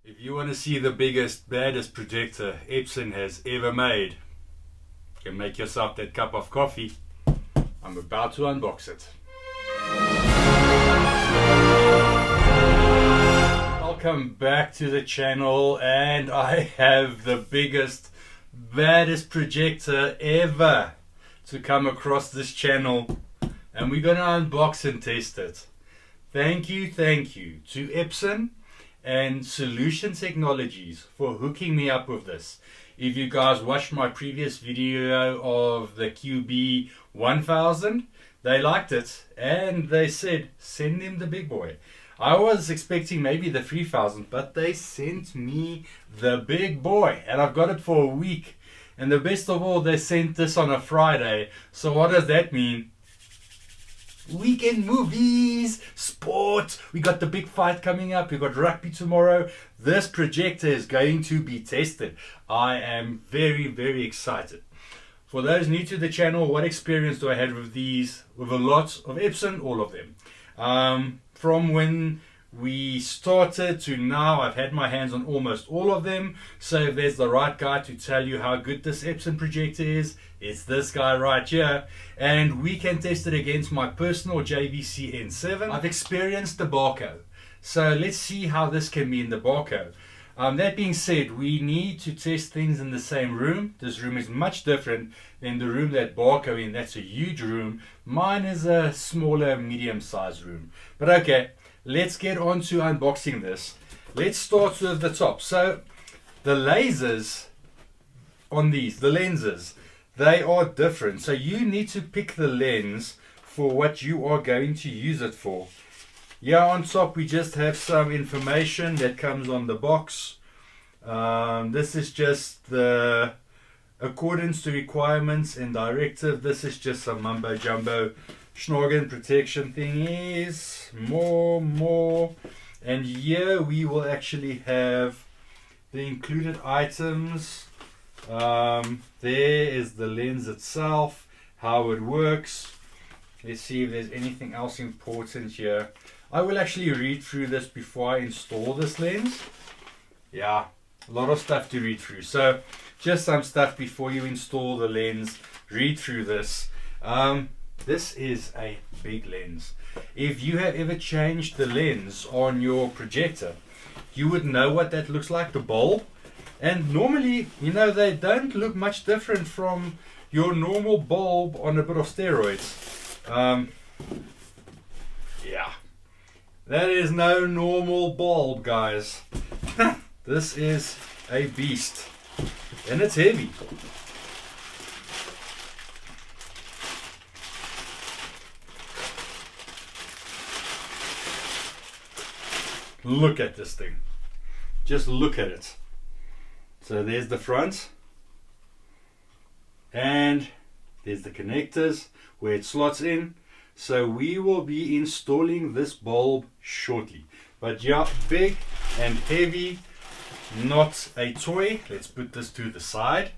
If you want to see the biggest, baddest projector Epson has ever made, you can make yourself that cup of coffee. I'm about to unbox it. Welcome back to the channel, and I have the biggest, baddest projector ever to come across this channel, and we're going to unbox and test it. Thank you to Epson and Solution Technologies for hooking me up with this. If you guys watched my previous video of the QB1000, they liked it and they said send him the big boy. I was expecting maybe the 3000, but they sent me the big boy, and I've got it for a week. And the best of all, they sent this on a Friday. So what does that mean? Weekend movies, sport, we got the big fight coming up, we got rugby tomorrow. This projector is going to be tested. I am very excited. For those new to the channel, what experience do I have with these? With a lot of Epson, all of them. From when we started to now, I've had my hands on almost all of them. So if there's the right guy to tell you how good this Epson projector is, it's this guy right here. And we can test it against my personal JVC N7. I've experienced the Barco, so let's see how this can be in the Barco. That being said, we need to test things in the same room. This room is much different than the room that Barco in. That's a huge room. Mine is a smaller, medium-sized room. But okay, let's get on to unboxing this. Let's start with the top. So the lasers on these, the lenses, they are different. So you need to pick the lens for what you are going to use it for. Yeah, on top we just have some information that comes on the box. This is just the accordance to requirements and directive. This is just some mumbo jumbo schnorgen protection thingies. More. And here we will actually have the included items. There is the lens itself, how it works. Let's see if there's anything else important here. I will actually read through this before I install this lens. Yeah, a lot of stuff to read through. So just some stuff before you install the lens. Read through this. This is a big lens. If you have ever changed the lens on your projector, you would know what that looks like, the bulb. And normally, you know, they don't look much different from your normal bulb on a bit of steroids. Yeah, that is no normal bulb, guys. This is a beast, and it's heavy. Look at this thing. Just look at it. So there's the front, and there's the connectors where it slots in. So we will be installing this bulb shortly. But yeah, big and heavy, not a toy. Let's put this to the side.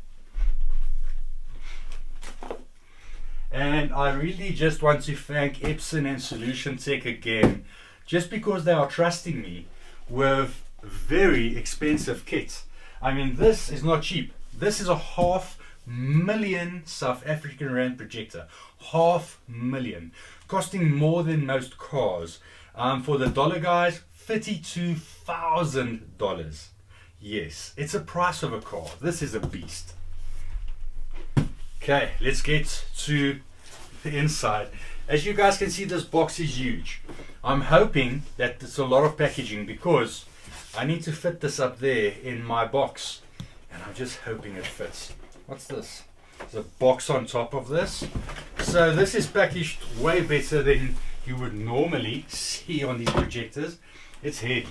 And I really just want to thank Epson and Solution Tech again, just because they are trusting me with very expensive kits. I mean, this is not cheap. This is a $500,000 South African Rand projector. $500,000. Costing more than most cars. For the dollar guys, $52,000. Yes, it's a price of a car. This is a beast. Okay, let's get to the inside. As you guys can see, this box is huge. I'm hoping that it's a lot of packaging because I need to fit this up there in my box, and I'm just hoping it fits. What's this? There's a box on top of this. So this is packaged way better than you would normally see on these projectors. It's heavy.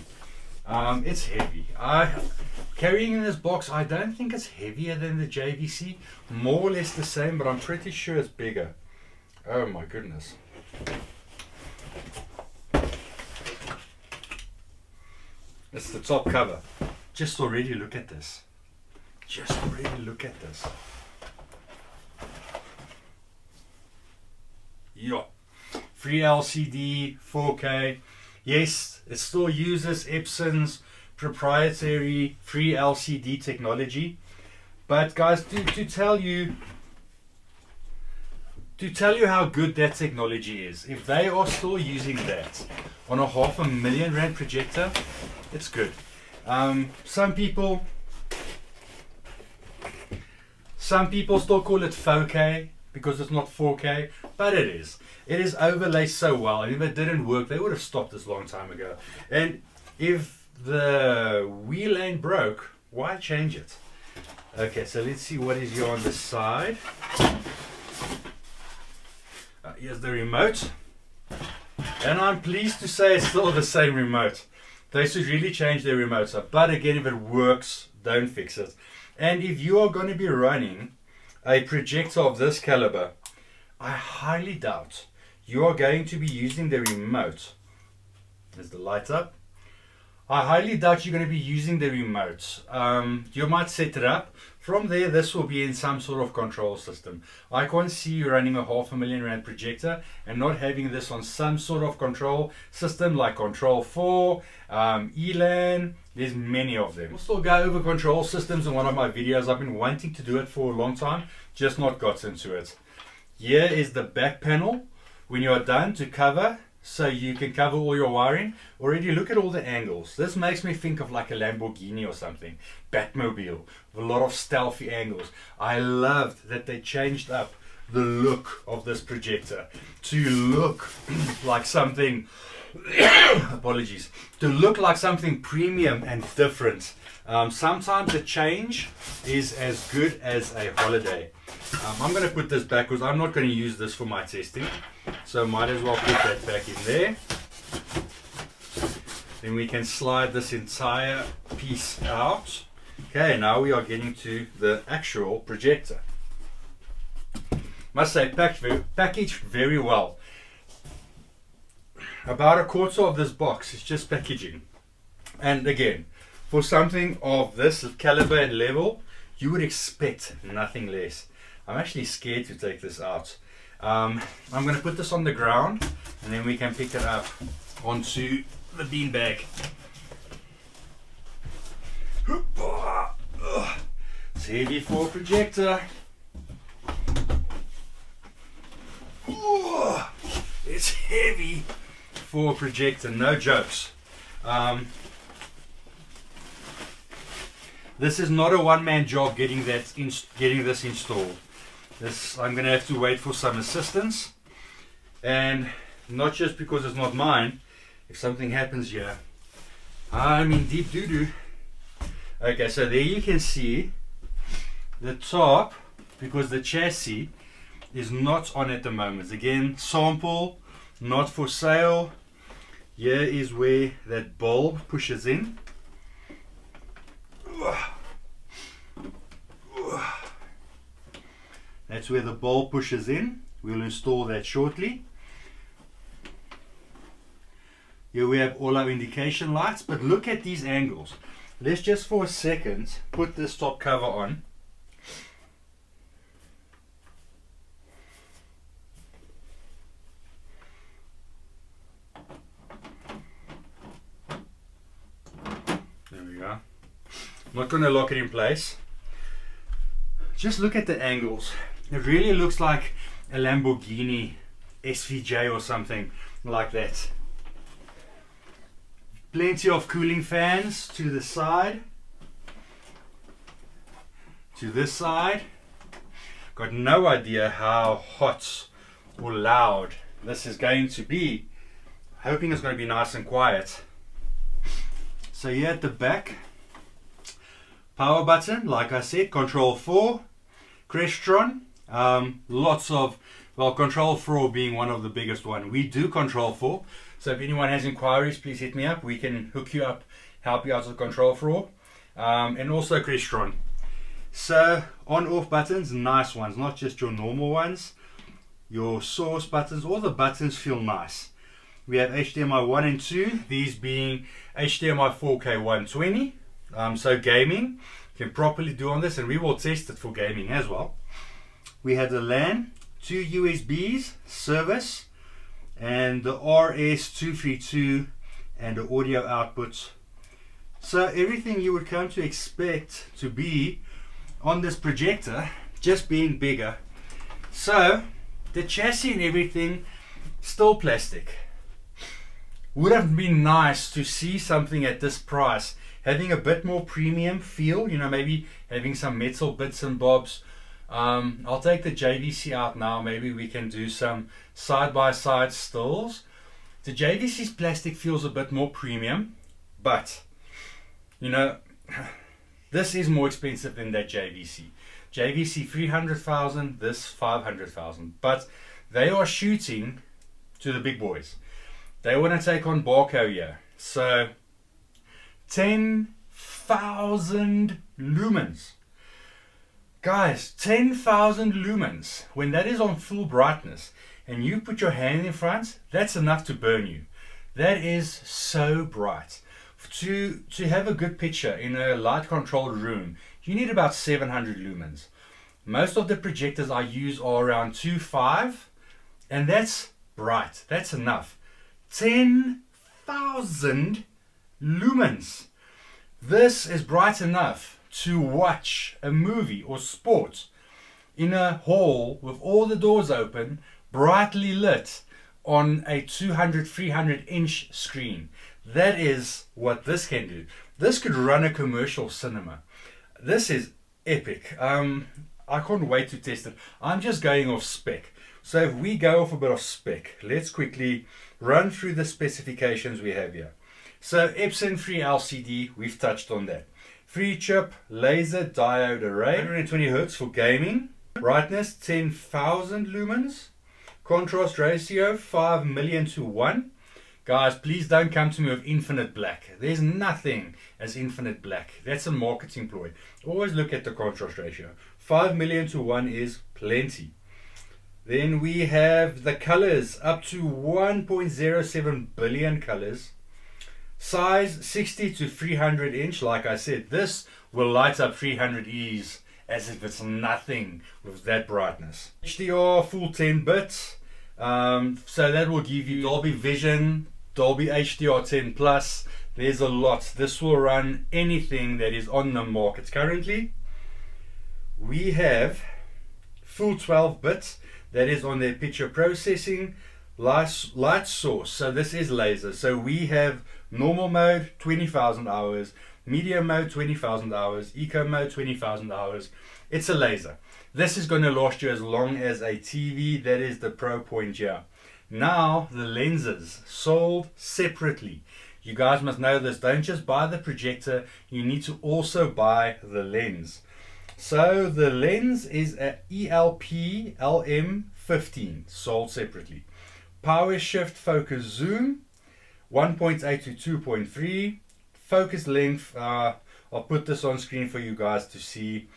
It's heavy. Carrying in this box, I don't think it's heavier than the JVC. More or less the same, but I'm pretty sure it's bigger. Oh my goodness. It's the top cover. Just already look at this. Just already look at this. Yeah. Free LCD, 4K. Yes, it still uses Epson's proprietary free LCD technology. But guys, to tell you how good that technology is, if they are still using that on a R500,000 projector, it's good. Some people still call it 4K because it's not 4K, but it is. It is overlaid so well, and if it didn't work, they would have stopped this long time ago. And if the wheel ain't broke, why change it? Okay, so let's see what is here on the side. Here's the remote, and I'm pleased to say it's still the same remote. They should really change their remotes up, but again, if it works, don't fix it. And if you are going to be running a projector of this caliber, I highly doubt you are going to be using the remote. There's the light up. I highly doubt you're going to be using the remote. You might set it up. From there, this will be in some sort of control system. I can't see you running a R500,000 projector and not having this on some sort of control system like Control 4, ELAN. There's many of them. We'll still go over control systems in one of my videos. I've been wanting to do it for a long time, just not gotten to it. Here is the back panel when you are done to cover, so you can cover all your wiring. Already look at all the angles. This makes me think of like a Lamborghini or something, Batmobile, with a lot of stealthy angles. I loved that they changed up the look of this projector to look like something apologies, to look like something premium and different. Sometimes a change is as good as a holiday. I'm going to put this back because I'm not going to use this for my testing, so might as well put that back in there. Then we can slide this entire piece out. Okay, now we are getting to the actual projector. Must say, packaged very well. About a quarter of this box is just packaging, and again, for something of this caliber and level, you would expect nothing less. I'm actually scared to take this out. I'm going to put this on the ground, and then we can pick it up onto the bean bag. It's heavy for a projector. It's heavy for a projector, no jokes. This is not a one-man job getting this installed. I'm going to have to wait for some assistance, and not just because it's not mine. If something happens here, I'm in deep doo-doo. Okay, so there you can see the top, because the chassis is not on at the moment. Again, sample, not for sale. Here is where that bulb pushes in. That's where the bulb pushes in. We'll install that shortly. Here we have all our indication lights, but look at these angles. Let's just for a second put this top cover on. There we go. I'm not going to lock it in place. Just look at the angles. It really looks like a Lamborghini SVJ or something like that. Plenty of cooling fans to the side, to this side. Got no idea how hot or loud this is going to be. Hoping it's going to be nice and quiet. So here at the back, power button, like I said, Control 4, Crestron, lots of, well, Control 4 being one of the biggest one. We do Control 4, so if anyone has inquiries, please hit me up. We can hook you up, help you out with Control 4, and also Crestron. So on-off buttons, nice ones, not just your normal ones. Your source buttons, all the buttons feel nice. We have HDMI 1 and 2, these being HDMI 4K 120. So gaming can properly do on this, and we will test it for gaming as well. We have the LAN, 2 USBs, service, and the RS232 and the audio output. So everything you would come to expect to be on this projector, just being bigger. So the chassis and everything, still plastic. Would have been nice to see something at this price having a bit more premium feel, you know, maybe having some metal bits and bobs. I'll take the JVC out now. Maybe we can do some side-by-side stills. The JVC's plastic feels a bit more premium, but you know, this is more expensive than that JVC. JVC 300,000, this 500,000, but they are shooting to the big boys. They want to take on Barco here. So 10,000 lumens. Guys, 10,000 lumens. When that is on full brightness and you put your hand in front, that's enough to burn you. That is so bright. To have a good picture in a light controlled room, you need about 700 lumens. Most of the projectors I use are around 2.5, and that's bright. That's enough. 10,000 lumens. This is bright enough to watch a movie or sport in a hall with all the doors open, brightly lit on a 200-300 inch screen. That is what this can do. This could run a commercial cinema. This is epic. I can't wait to test it. I'm just going off spec. So if we go off a bit of spec, let's quickly run through the specifications we have here. So Epson 3 LCD, we've touched on that. 3 chip laser diode array, 120 Hz for gaming. Brightness 10,000 lumens. Contrast ratio 5 million to 1. Guys, please don't come to me with infinite black. There's nothing as infinite black. That's a marketing ploy. Always look at the contrast ratio. 5 million to 1 is plenty. Then we have the colors, up to 1.07 billion colors. Size 60 to 300 inch. Like I said, this will light up 300Es as if it's nothing with that brightness. HDR full 10 bits. So that will give you Dolby Vision, Dolby HDR 10 Plus. There's a lot. This will run anything that is on the market currently. We have full 12 bits. That is on their picture processing. Light source. So this is laser. So we have normal mode 20,000 hours, medium mode 20,000 hours, eco mode 20,000 hours. It's a laser. This is going to last you as long as a TV. That is the pro point here. Now the lenses sold separately. You guys must know this. Don't just buy the projector. You need to also buy the lens. So the lens is a ELP LM15 sold separately. Power shift focus zoom 1.8 to 2.3. Focus length, I'll put this on screen for you guys to see.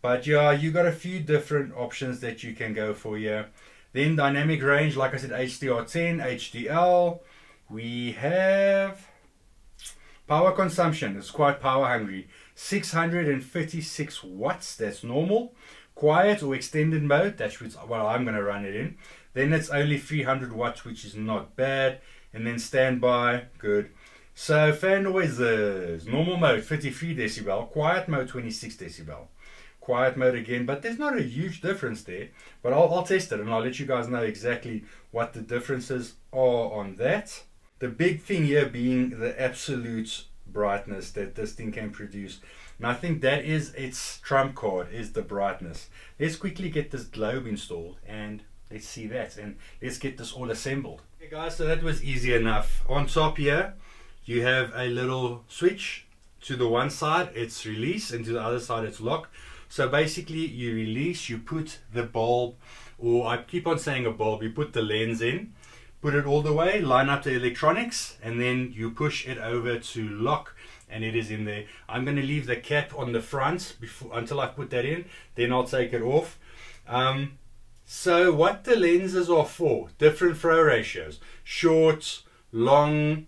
But yeah, you got a few different options that you can go for here. Then dynamic range, like I said, HDR10, HDL. We have power consumption. It's quite power hungry. 656 watts, that's normal. Quiet or extended mode, that's what I'm going to run it in. Then it's only 300 watts, which is not bad. And then standby, good. So fan noises, normal mode 33 decibel, quiet mode 26 decibel. Quiet mode again, but there's not a huge difference there. But I'll test it and I'll let you guys know exactly what the differences are on that. The big thing here being the absolute brightness that this thing can produce. And I think that is its trump card, is the brightness. Let's quickly get this globe installed and let's see that, and let's get this all assembled. Okay guys, so that was easy enough. On top here you have a little switch. To the one side it's release and to the other side it's lock. So basically you release, you put the bulb, or I keep on saying a bulb, you put the lens in, put it all the way, line up the electronics, and then you push it over to lock and it is in there. I'm going to leave the cap on the front until I put that in, then I'll take it off. So what the lenses are for, different throw ratios, short, long,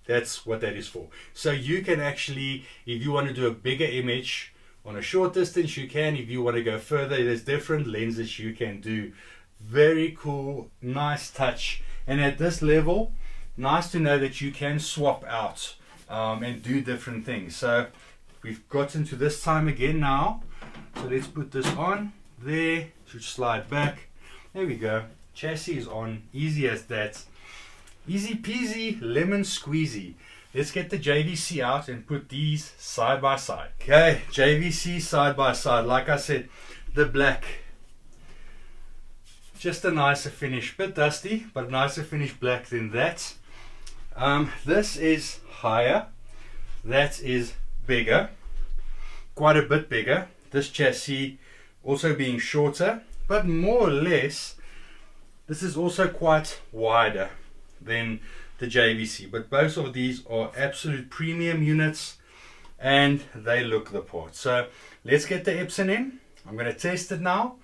that's what that is for. So you can actually, if you want to do a bigger image on a short distance, you can. If you want to go further, there's different lenses you can do. Very cool, nice touch. And at this level, nice to know that you can swap out and do different things. So we've gotten to this time again now. So let's put this on there. Should slide back. There we go. Chassis is on. Easy as that. Easy peasy, lemon squeezy. Let's get the JVC out and put these side by side. Okay, JVC side by side. Like I said, the black. Just a nicer finish. Bit dusty, but nicer finish black than that. This is higher. That is bigger. Quite a bit bigger. This chassis also being shorter, but more or less, this is also quite wider than the JVC, but both of these are absolute premium units and they look the part. So let's get the Epson in. I'm going to test it now.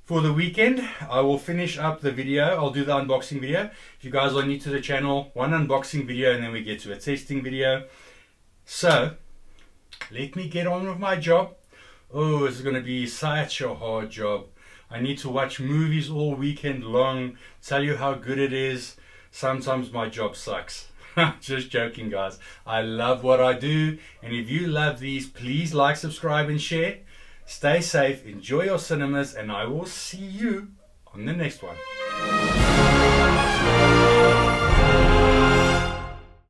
For the weekend, I will finish up the video. I'll do the unboxing video. If you guys are new to the channel, one unboxing video and then we get to a testing video. So let me get on with my job. Oh, it's going to be such a hard job. I need to watch movies all weekend long, tell you how good it is. Sometimes my job sucks. Just joking, guys. I love what I do. And if you love these, please like, subscribe, and share. Stay safe, enjoy your cinemas, and I will see you on the next one.